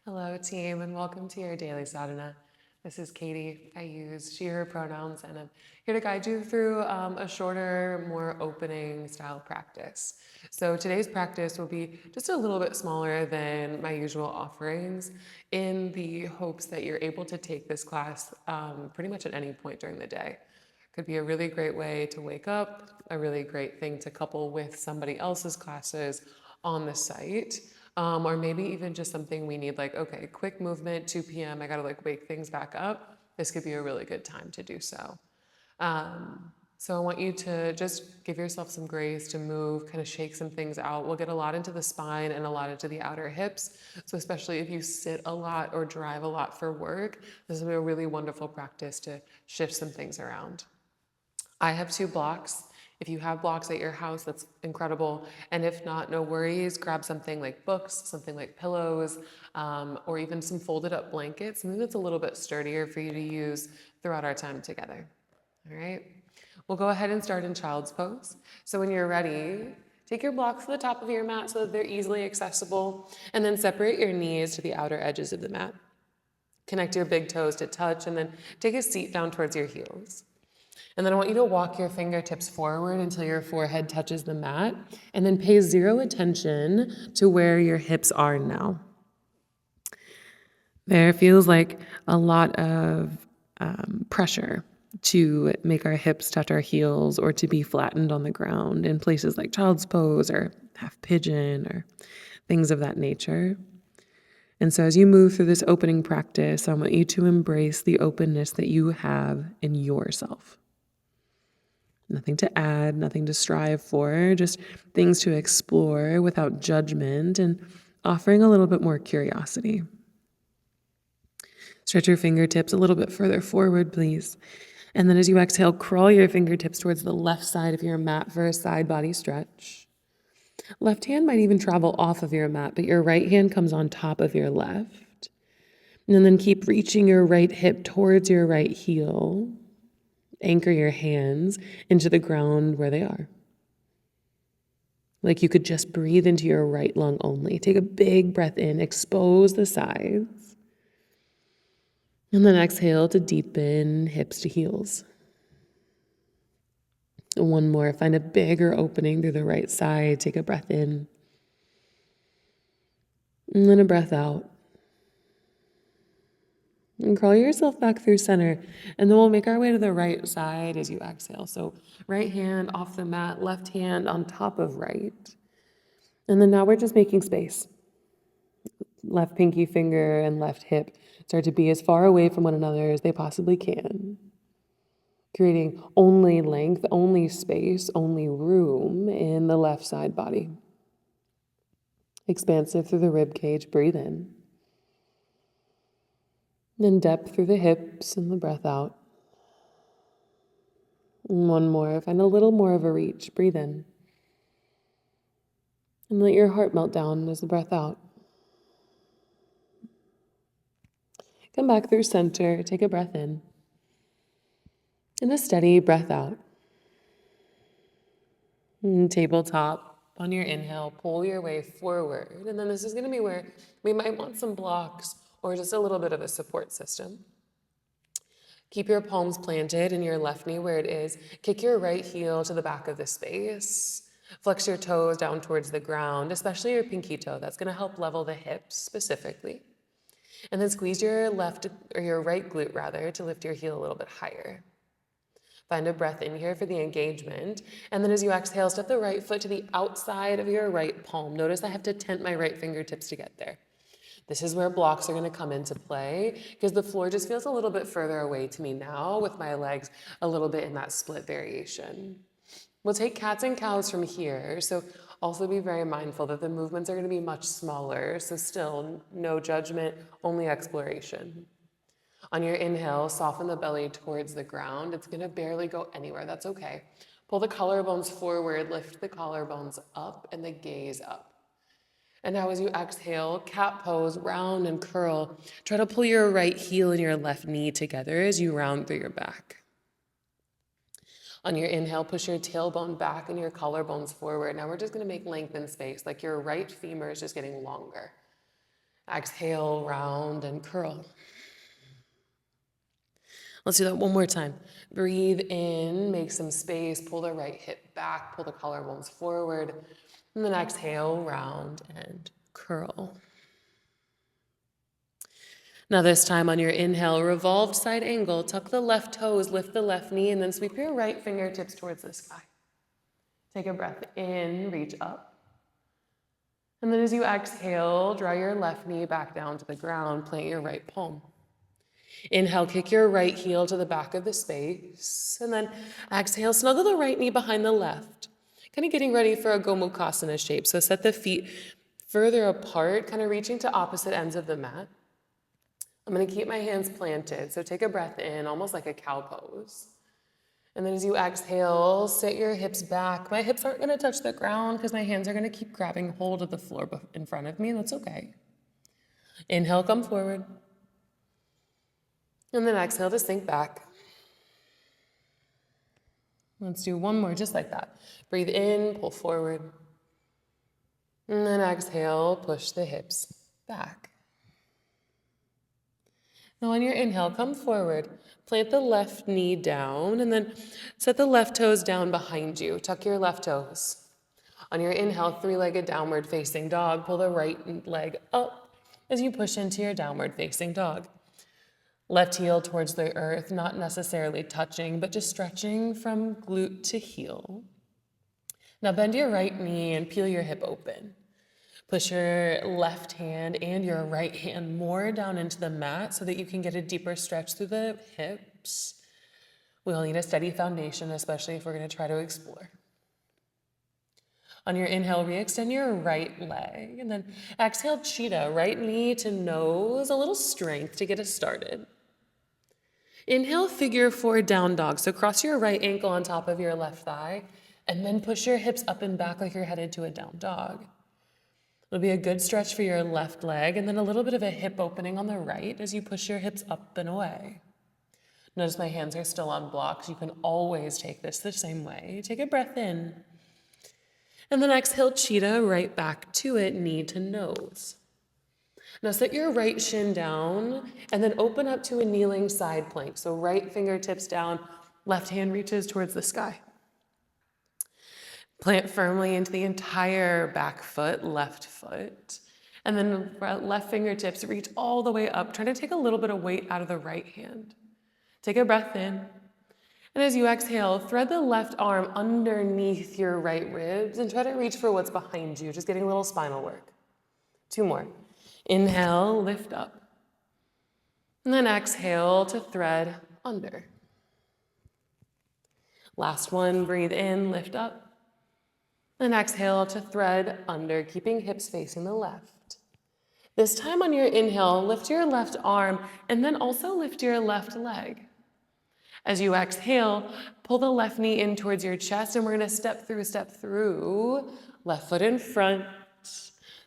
Hello, team, and welcome to your daily sadhana. This is Caiti. I use she, her pronouns, and I'm here to guide you through a shorter, more opening style practice. So today's practice will be just a little bit smaller than my usual offerings in the hopes that you're able to take this class pretty much at any point during the day. Could be a really great way to wake up, a really great thing to couple with somebody else's classes on the site. Or maybe even just something we need, like, okay, quick movement, 2 p.m., I gotta like wake things back up. This could be a really good time to do so. So I want you to just give yourself some grace to move, kind of shake some things out. We'll get a lot into the spine and a lot into the outer hips. So especially if you sit a lot or drive a lot for work, this will be a really wonderful practice to shift some things around. I have 2 blocks. If you have blocks at your house, that's incredible. And if not, no worries. Grab something like books, something like pillows, or even some folded up blankets, something that's a little bit sturdier for you to use throughout our time together. All right? We'll go ahead and start in child's pose. So when you're ready, take your blocks to the top of your mat so that they're easily accessible, and then separate your knees to the outer edges of the mat. Connect your big toes to touch, and then take a seat down towards your heels. And then I want you to walk your fingertips forward until your forehead touches the mat, and then pay 0 attention to where your hips are now. There feels like a lot of pressure to make our hips touch our heels or to be flattened on the ground in places like child's pose or half pigeon or things of that nature. And so as you move through this opening practice, I want you to embrace the openness that you have in yourself. Nothing to add, nothing to strive for, just things to explore without judgment and offering a little bit more curiosity. Stretch your fingertips a little bit further forward, please. And then as you exhale, crawl your fingertips towards the left side of your mat for a side body stretch. Left hand might even travel off of your mat, but your right hand comes on top of your left. And then keep reaching your right hip towards your right heel. Anchor your hands into the ground where they are. Like you could just breathe into your right lung only. Take a big breath in, expose the sides. And then exhale to deepen hips to heels. One more, find a bigger opening through the right side. Take a breath in. And then a breath out. And crawl yourself back through center. And then we'll make our way to the right side as you exhale. So right hand off the mat, left hand on top of right. And then now we're just making space. Left pinky finger and left hip start to be as far away from one another as they possibly can. Creating only length, only space, only room in the left side body. Expansive through the rib cage, breathe in. Then depth through the hips and the breath out. And one more, find a little more of a reach, breathe in. And let your heart melt down as the breath out. Come back through center, take a breath in. And a steady breath out. And tabletop on your inhale, pull your way forward. And then this is going to be where we might want some blocks or just a little bit of a support system. Keep your palms planted in your left knee where it is. Kick your right heel to the back of the space. Flex your toes down towards the ground, especially your pinky toe. That's going to help level the hips specifically. And then squeeze your left or your right glute rather to lift your heel a little bit higher. Find a breath in here for the engagement. And then as you exhale, step the right foot to the outside of your right palm. Notice I have to tent my right fingertips to get there. This is where blocks are going to come into play because the floor just feels a little bit further away to me now with my legs a little bit in that split variation. We'll take cats and cows from here. So also be very mindful that the movements are going to be much smaller. So still no judgment, only exploration. On your inhale, soften the belly towards the ground. It's going to barely go anywhere. That's okay. Pull the collarbones forward, lift the collarbones up, and the gaze up. And now as you exhale, cat pose, round and curl. Try to pull your right heel and your left knee together as you round through your back. On your inhale, push your tailbone back and your collarbones forward. Now we're just going to make length in space, like your right femur is just getting longer. Exhale, round and curl. Let's do that one more time. Breathe in, make some space, pull the right hip back, pull the collarbones forward, and then exhale, round and curl. Now this time on your inhale, revolved side angle, tuck the left toes, lift the left knee, and then sweep your right fingertips towards the sky. Take a breath in, reach up. And then as you exhale, draw your left knee back down to the ground, plant your right palm. Inhale, kick your right heel to the back of the space. And then exhale, snuggle the right knee behind the left. Kind of getting ready for a Gomukhasana shape. So set the feet further apart, kind of reaching to opposite ends of the mat. I'm going to keep my hands planted. So take a breath in, almost like a cow pose. And then as you exhale, sit your hips back. My hips aren't going to touch the ground because my hands are going to keep grabbing hold of the floor in front of me. That's okay. Inhale, come forward. And then exhale to sink back. Let's do one more just like that. Breathe in, pull forward. And then exhale, push the hips back. Now on your inhale, come forward. Plant the left knee down and then set the left toes down behind you. Tuck your left toes. On your inhale, three-legged downward facing dog. Pull the right leg up as you push into your downward facing dog. Left heel towards the earth, not necessarily touching, but just stretching from glute to heel. Now bend your right knee and peel your hip open. Push your left hand and your right hand more down into the mat so that you can get a deeper stretch through the hips. We'll need a steady foundation, especially if we're going to try to explore. On your inhale, re-extend your right leg, and then exhale, cheetah, right knee to nose, a little strength to get us started. Inhale, figure four, down dog. So cross your right ankle on top of your left thigh, and then push your hips up and back like you're headed to a down dog. It'll be a good stretch for your left leg, and then a little bit of a hip opening on the right as you push your hips up and away. Notice my hands are still on blocks. You can always take this the same way. Take a breath in. And then exhale, cheetah, right back to it, knee to nose. Now set your right shin down and then open up to a kneeling side plank. So right fingertips down, left hand reaches towards the sky. Plant firmly into the entire back foot, left foot. And then left fingertips reach all the way up. Try to take a little bit of weight out of the right hand. Take a breath in. And as you exhale, thread the left arm underneath your right ribs and try to reach for what's behind you, just getting a little spinal work. Two more. Inhale, lift up. And then exhale to thread under. Last one, breathe in, lift up. And exhale to thread under, keeping hips facing the left. This time on your inhale, lift your left arm and then also lift your left leg. As you exhale, pull the left knee in towards your chest, and we're going to step through, left foot in front,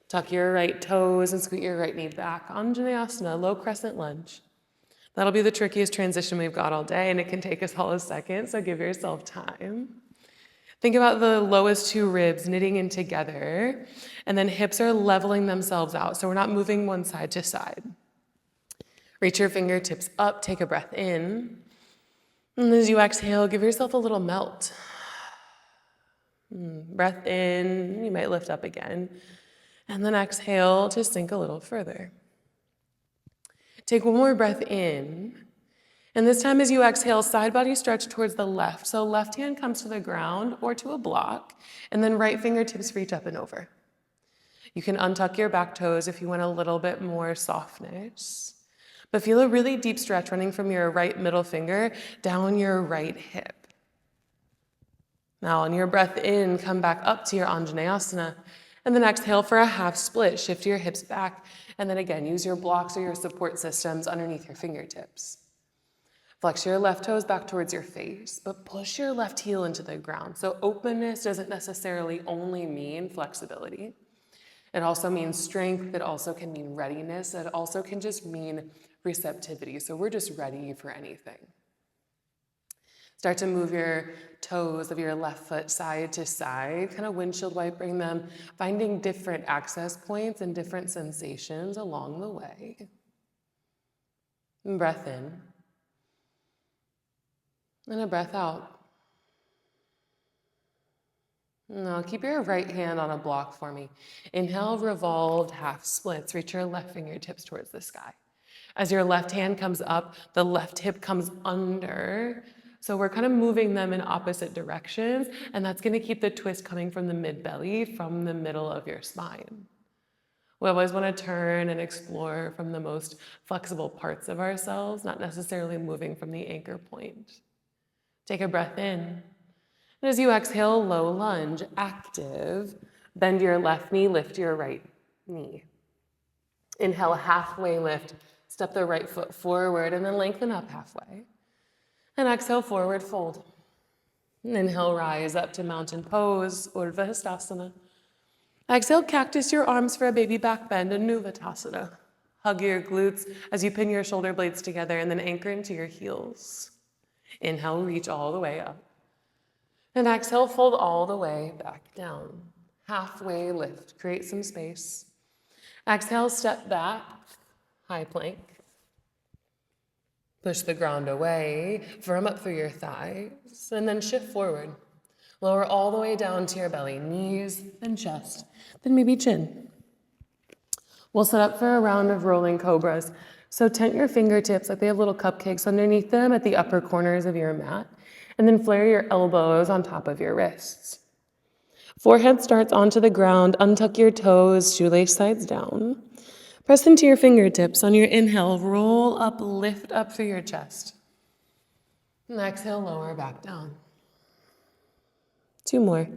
tuck your right toes and scoot your right knee back. Anjaneyasana, low crescent lunge. That'll be the trickiest transition we've got all day, and it can take us all a second, so give yourself time. Think about the lowest two ribs knitting in together, and then hips are leveling themselves out, so we're not moving one side to side. Reach your fingertips up, take a breath in. And as you exhale, give yourself a little melt. Breath in, you might lift up again. And then exhale to sink a little further. Take one more breath in. And this time as you exhale, side body stretch towards the left. So left hand comes to the ground or to a block, and then right fingertips reach up and over. You can untuck your back toes if you want a little bit more softness. But feel a really deep stretch running from your right middle finger down your right hip. Now on your breath in, come back up to your Anjaneyasana, and then exhale for a half split. Shift your hips back, and then again, use your blocks or your support systems underneath your fingertips. Flex your left toes back towards your face, but push your left heel into the ground. So openness doesn't necessarily only mean flexibility. It also means strength. It also can mean readiness. It also can just mean receptivity. So we're just ready for anything. Start to move your toes of your left foot side to side, kind of windshield wiping them, finding different access points and different sensations along the way. And breath in, and a breath out. Now keep your right hand on a block for me. Inhale, revolved half splits. Reach your left fingertips towards the sky. As your left hand comes up, the left hip comes under. So we're kind of moving them in opposite directions, and that's going to keep the twist coming from the mid-belly, from the middle of your spine. We always want to turn and explore from the most flexible parts of ourselves, not necessarily moving from the anchor point. Take a breath in. And as you exhale, low lunge, active. Bend your left knee, lift your right knee. Inhale, halfway lift. Step the right foot forward and then lengthen up halfway. And exhale, forward fold. And inhale, rise up to mountain pose, Urdhva Hastasana. Exhale, cactus your arms for a baby back bend, Anuvatasana. Hug your glutes as you pin your shoulder blades together and then anchor into your heels. Inhale, reach all the way up. And exhale, fold all the way back down. Halfway lift, create some space. Exhale, step back, high plank. Push the ground away, firm up through your thighs, and then shift forward. Lower all the way down to your belly, knees, then chest, then maybe chin. We'll set up for a round of rolling cobras. So tent your fingertips like they have little cupcakes underneath them at the upper corners of your mat, and then flare your elbows on top of your wrists. Forehead starts onto the ground, untuck your toes, shoelace sides down. Press into your fingertips. On your inhale, roll up, lift up through your chest. And exhale, lower back down. 2 more.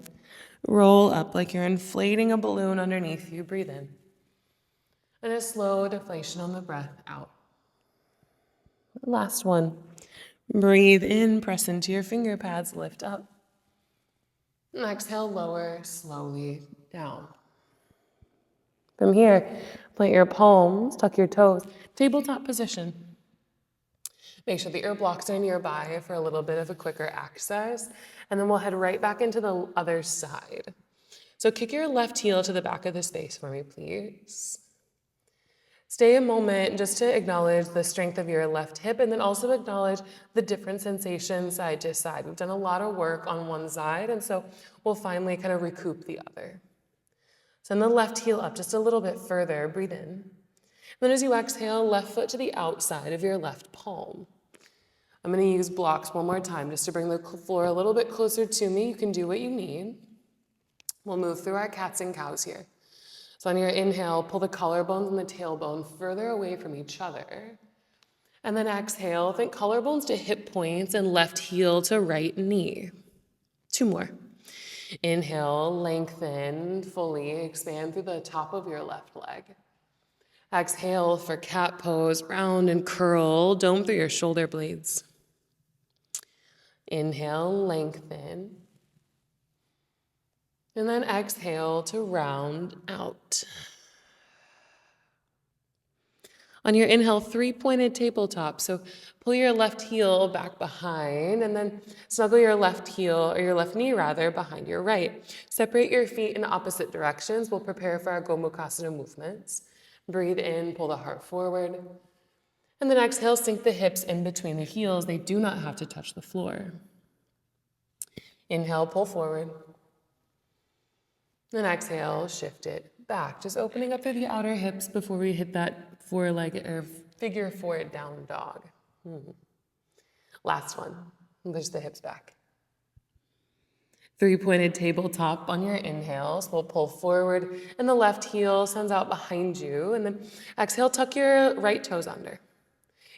Roll up like you're inflating a balloon underneath you. Breathe in. And a slow deflation on the breath out. Last one. Breathe in, press into your finger pads, lift up. And exhale, lower slowly down. From here, plant your palms, tuck your toes, tabletop position. Make sure that your blocks are nearby for a little bit of a quicker access, and then we'll head right back into the other side. So kick your left heel to the back of the space for me, please. Stay a moment just to acknowledge the strength of your left hip, and then also acknowledge the different sensations side to side. We've done a lot of work on one side, and so we'll finally kind of recoup the other. Send the left heel up just a little bit further. Breathe in. Then as you exhale, left foot to the outside of your left palm. I'm going to use blocks one more time just to bring the floor a little bit closer to me. You can do what you need. We'll move through our cats and cows here. So on your inhale, pull the collarbones and the tailbone further away from each other. And then exhale, think collarbones to hip points and left heel to right knee. 2 more. Inhale, lengthen fully, expand through the top of your left leg. Exhale for cat pose, round and curl, dome through your shoulder blades. Inhale, lengthen. And then exhale to round out. On your inhale, 3-pointed tabletop. So pull your left heel back behind and then snuggle your left heel, or your left knee rather, behind your right. Separate your feet in opposite directions. We'll prepare for our Gomukhasana movements. Breathe in, pull the heart forward. And then exhale, sink the hips in between the heels. They do not have to touch the floor. Inhale, pull forward. And exhale, shift it back. Just opening up through the outer hips before we hit that four-legged or figure 4 down dog. Last one. Push the hips back. 3-pointed tabletop on your inhales. We'll pull forward and the left heel sends out behind you. And then exhale, tuck your right toes under.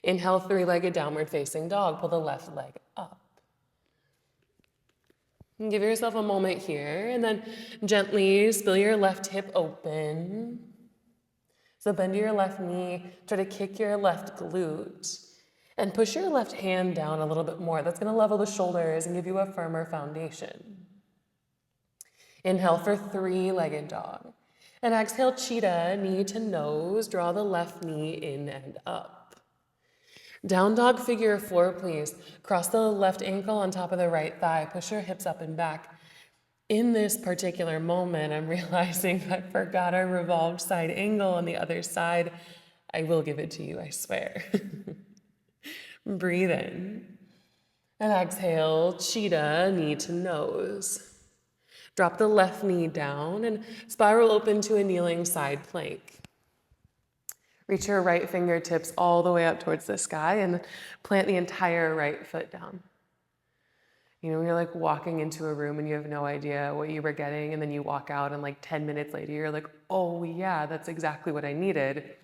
Inhale, 3-legged downward facing dog. Pull the left leg up. And give yourself a moment here, and then gently spill your left hip open. So bend your left knee, try to kick your left glute, and push your left hand down a little bit more. That's going to level the shoulders and give you a firmer foundation. Inhale for 3-legged dog. And exhale, cheetah, knee to nose. Draw the left knee in and up. Down dog figure 4, please. Cross the left ankle on top of the right thigh. Push your hips up and back. In this particular moment, I'm realizing I forgot our revolved side angle on the other side. I will give it to you, I swear. Breathe in. And exhale, cheetah, knee to nose. Drop the left knee down and spiral open to a kneeling side plank. Reach your right fingertips all the way up towards the sky and plant the entire right foot down. You know, when you're like walking into a room and you have no idea what you were getting, and then you walk out and like 10 minutes later, you're like, oh yeah, that's exactly what I needed.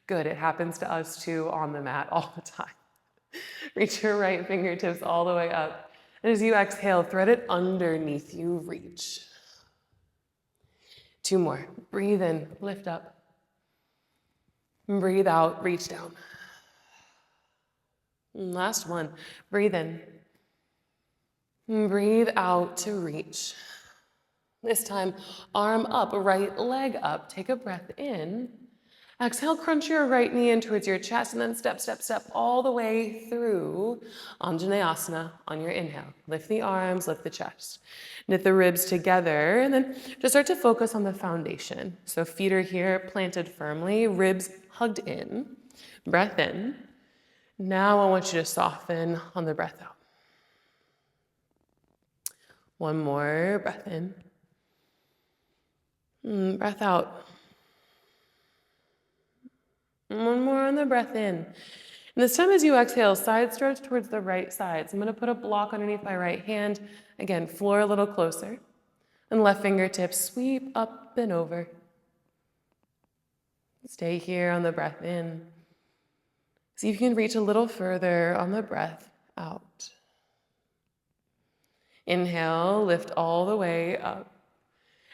Good, it happens to us too on the mat all the time. Reach your right fingertips all the way up. And as you exhale, thread it underneath you, reach. 2 more. Breathe in, lift up. Breathe out, reach down. And last one. Breathe in. Breathe out to reach. This time, arm up, right leg up. Take a breath in. Exhale, crunch your right knee in towards your chest, and then step, step, step all the way through Anjaneyasana on your inhale. Lift the arms, lift the chest. Knit the ribs together, and then just start to focus on the foundation. So feet are here, planted firmly, ribs hugged in. Breath in. Now I want you to soften on the breath out. One more, breath in. Breath out. One more on the breath in. And this time as you exhale, side stretch towards the right side. So I'm going to put a block underneath my right hand. Again, floor a little closer. And left fingertips sweep up and over. Stay here on the breath in. See if you can reach a little further on the breath out. Inhale, lift all the way up.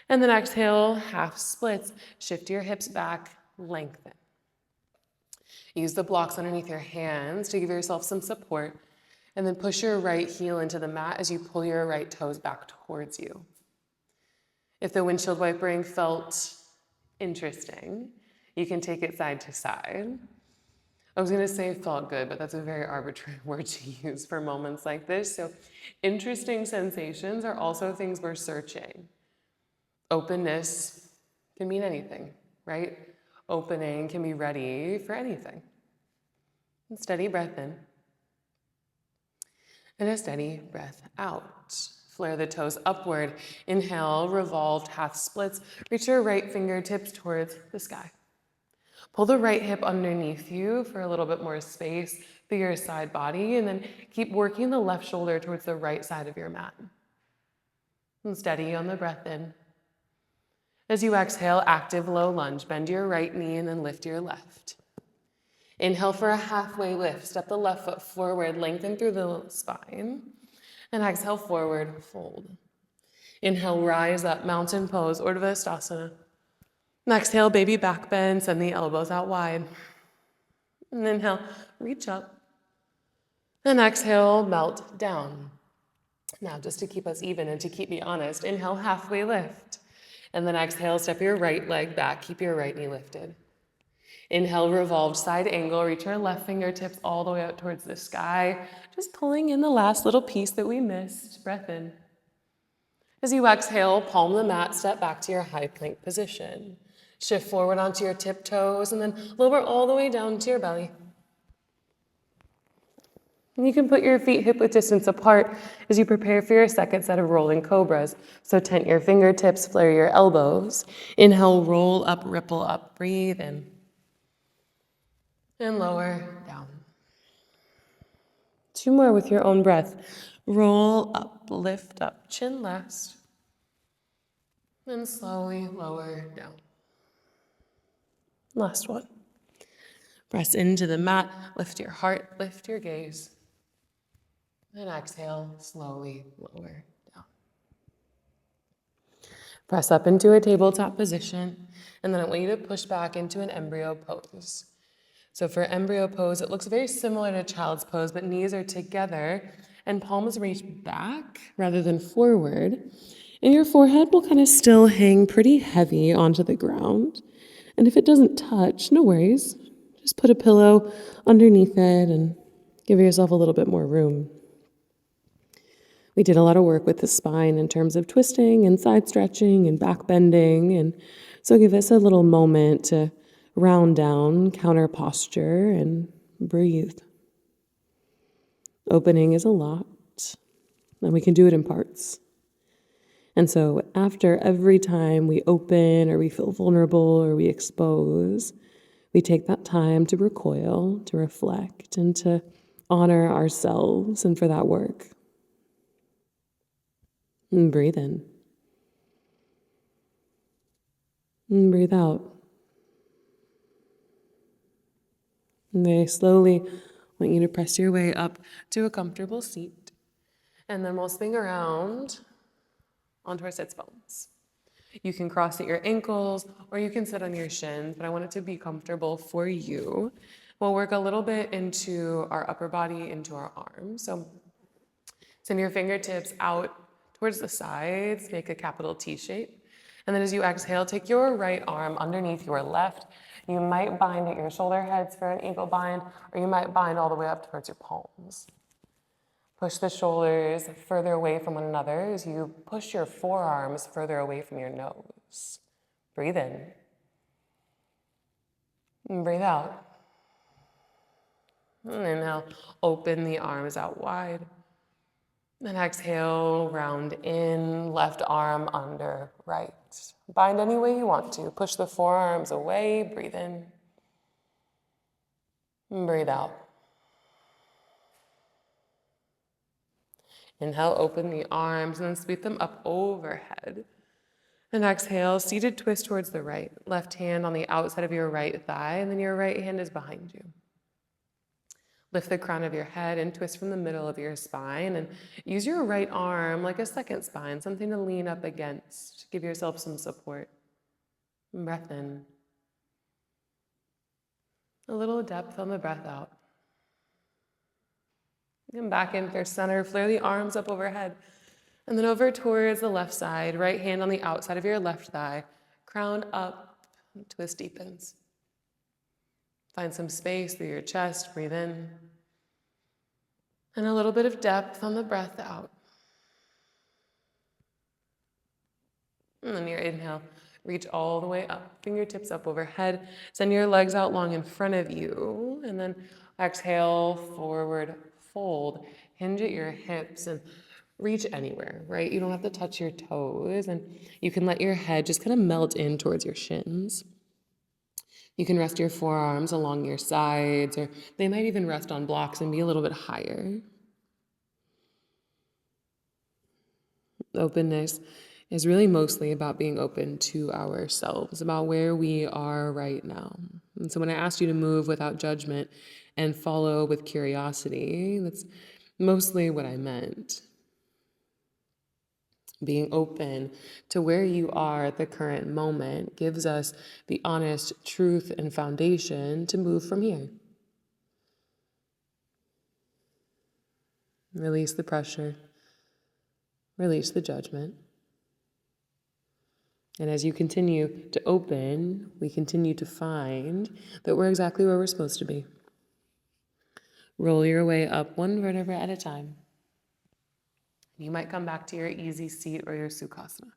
And then exhale, half splits. Shift your hips back, lengthen. Use the blocks underneath your hands to give yourself some support, and then push your right heel into the mat as you pull your right toes back towards you. If the windshield wipering felt interesting, you can take it side to side. I was gonna say felt good, but that's a very arbitrary word to use for moments like this. So interesting sensations are also things we're searching. Openness can mean anything, right? Opening can be ready for anything. And steady breath in. And a steady breath out. Flare the toes upward. Inhale, revolved half splits. Reach your right fingertips towards the sky. Pull the right hip underneath you for a little bit more space through your side body, and then keep working the left shoulder towards the right side of your mat. And steady on the breath in. As you exhale, active low lunge. Bend your right knee and then lift your left. Inhale for a halfway lift. Step the left foot forward, lengthen through the spine. And exhale, forward, fold. Inhale, rise up, mountain pose, Urdhva Hastasana. And exhale, baby back bend, send the elbows out wide. And inhale, reach up. And exhale, melt down. Now, just to keep us even and to keep me honest, inhale, halfway lift. And then exhale, step your right leg back. Keep your right knee lifted. Inhale, revolved side angle. Reach your left fingertips all the way out towards the sky. Just pulling in the last little piece that we missed. Breath in. As you exhale, palm the mat, step back to your high plank position. Shift forward onto your tiptoes and then lower all the way down to your belly. And you can put your feet hip width distance apart as you prepare for your second set of rolling cobras. So tent your fingertips, flare your elbows. Inhale, roll up, ripple up. Breathe in. And lower down. 2 more with your own breath. Roll up, lift up, chin last. And slowly lower down. Last one. Press into the mat, lift your heart, lift your gaze. And exhale, slowly lower down. Press up into a tabletop position, and then I want you to push back into an embryo pose. So for embryo pose, it looks very similar to child's pose, but knees are together and palms reach back rather than forward. And your forehead will kind of still hang pretty heavy onto the ground. And if it doesn't touch, no worries. Just put a pillow underneath it and Give yourself a little bit more room. We did a lot of work with the spine in terms of twisting and side stretching and back bending. And so give us a little moment to round down, counter posture, and breathe. Opening is a lot, and we can do it in parts. And so after every time we open or we feel vulnerable or we expose, we take that time to recoil, to reflect, and to honor ourselves and for that work. And breathe in. And breathe out. And very slowly, I want you to press your way up to a comfortable seat. And then we'll swing around onto our sits bones. You can cross at your ankles or you can sit on your shins, but I want it to be comfortable for you. We'll work a little bit into our upper body, into our arms. So send your fingertips out towards the sides, make a capital T shape. And then as you exhale, take your right arm underneath your left. You might bind at your shoulder heads for an eagle bind, or you might bind all the way up towards your palms. Push the shoulders further away from one another as you push your forearms further away from your nose. Breathe in. And breathe out. And inhale, open the arms out wide. Then exhale, round in, left arm under right. Bind any way you want to. Push the forearms away, breathe in. And breathe out. Inhale, open the arms and then sweep them up overhead. And exhale, seated twist towards the right. Left hand on the outside of your right thigh, and then your right hand is behind you. Lift the crown of your head and twist from the middle of your spine, and use your right arm like a second spine, something to lean up against. Give yourself some support. And breath in. A little depth on the breath out. And back into your center, flare the arms up overhead. And then over towards the left side, right hand on the outside of your left thigh, crown up, twist deepens. Find some space through your chest, breathe in. And a little bit of depth on the breath out. And then your inhale, reach all the way up, fingertips up overhead. Send your legs out long in front of you. And then exhale, forward fold. Hinge at your hips and reach anywhere, right? You don't have to touch your toes. And you can let your head just kind of melt in towards your shins. You can rest your forearms along your sides, or they might even rest on blocks and be a little bit higher. Openness is really mostly about being open to ourselves, about where we are right now. And so when I asked you to move without judgment and follow with curiosity, that's mostly what I meant. Being open to where you are at the current moment gives us the honest truth and foundation to move from here. Release the pressure. Release the judgment. And as you continue to open, we continue to find that we're exactly where we're supposed to be. Roll your way up one vertebra at a time. You might come back to your easy seat or your Sukhasana.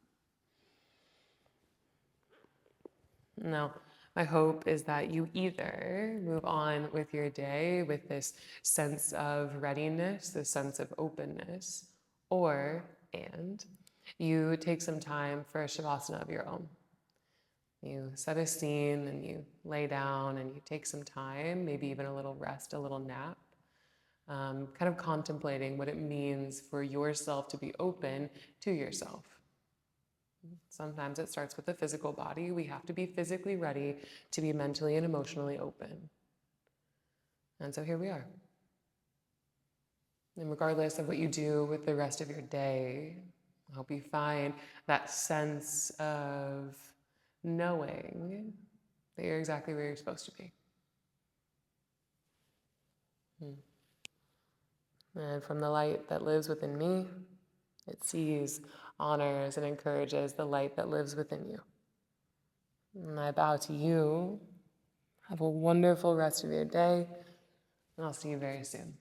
Now, my hope is that you either move on with your day with this sense of readiness, this sense of openness, and you take some time for a Shavasana of your own. You set a scene and you lay down and you take some time, maybe even a little rest, a little nap, kind of contemplating what it means for yourself to be open to yourself. Sometimes it starts with the physical body. We have to be physically ready to be mentally and emotionally open. And so here we are. And regardless of what you do with the rest of your day, I hope you find that sense of knowing that you're exactly where you're supposed to be. And from the light that lives within me, it sees, honors, and encourages the light that lives within you. And I bow to you. Have a wonderful rest of your day, and I'll see you very soon.